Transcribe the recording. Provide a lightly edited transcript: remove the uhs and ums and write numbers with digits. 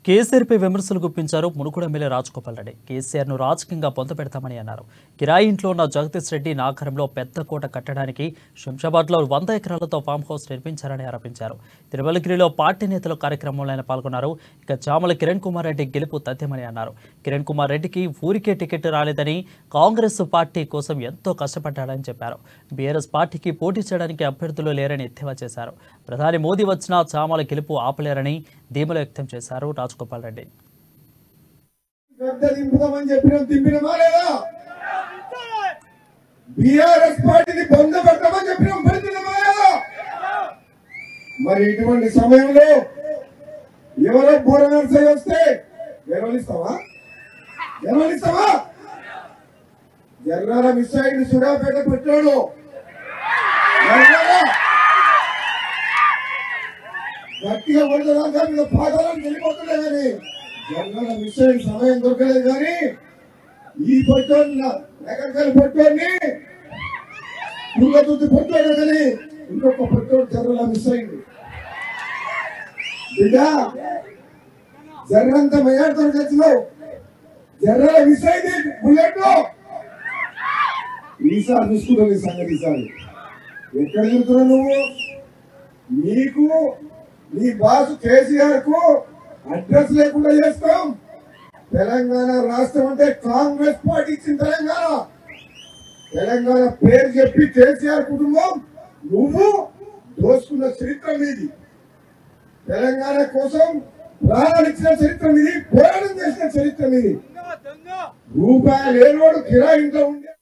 కేసీఆర్పై విమర్శలు గుప్పించారు మునుగోడు ఎమ్మెల్యే రాజగోపాల్ రెడ్డి. కేసీఆర్ను రాజకీయంగా పొందపెడతామని అన్నారు. కిరాయి ఇంట్లో ఉన్న జగదీష్ రెడ్డి నాగరంలో పెద్ద కోట కట్టడానికి శంషాబాద్లో 100 ఎకరాలతో ఫామ్ హౌస్ నిర్మించారని ఆరోపించారు. తిరుమలగిరిలో పార్టీ నేతల కార్యక్రమంలో ఆయన పాల్గొన్నారు. ఇక చామల కిరణ్ కుమార్ రెడ్డి గెలుపు తథ్యమని అన్నారు. కిరణ్ కుమార్ రెడ్డికి ఊరికే టికెట్ రాలేదని, కాంగ్రెస్ పార్టీ కోసం ఎంతో కష్టపడ్డాడని చెప్పారు. బీఆర్ఎస్ పార్టీకి పోటీ చేయడానికి అభ్యర్థులు లేరని ఎద్దేవా చేశారు. ప్రధాని మోదీ వచ్చినా చామల గెలుపు ఆపలేరని ధీమలు వ్యక్తం చేశారు రాజగోపాల్ రెడ్డి. మరి ఇటువంటి సమయంలో ఎవరో బోర నర్సరీ వస్తే గెలవనిస్తావా? జర్రాల మిస్ అయింది. సూర్యాపేట పెట్టాడు. గట్టిగా పడుతున్నా మీద పాదాలను వెళ్ళిపోతుండే కానీ జర్రాల మిస్ అయిన సమయం దొరకలేదు. కానీ ఈ పట్టోని రకరకాల పట్టోని తుంగతుద్ది పట్టాడు కానీ ఇంకొక పట్టోడు జర్రాల మిస్ అయింది. బిడ్డ జర్రంత మెజార్టీతో గెలిచినావు. జర్రాల మిస్ అయింది బుల్లెట్. ఈసారి చూసుకుంటావు ఈ సంగతి. ఈసారి ఎక్కడ చెప్తున్నావు నువ్వు? నీకు నీ బాసు కేసీఆర్ కు అడ్రస్ లేకుండా చేస్తాం. తెలంగాణ రాష్ట్రం అంటే కాంగ్రెస్ పార్టీ ఇచ్చిన తెలంగాణ పేరు చెప్పి కేసీఆర్ కుటుంబం నువ్వు దోసుకున్న చరిత్ర మీది. తెలంగాణ కోసం ప్రాణాలు ఇచ్చిన చరిత్ర మీది. పోరాటం చేసిన చరిత్ర మీది. రూపాయలు లేనివాడు కిరాయి ఇంట్లో ఉండే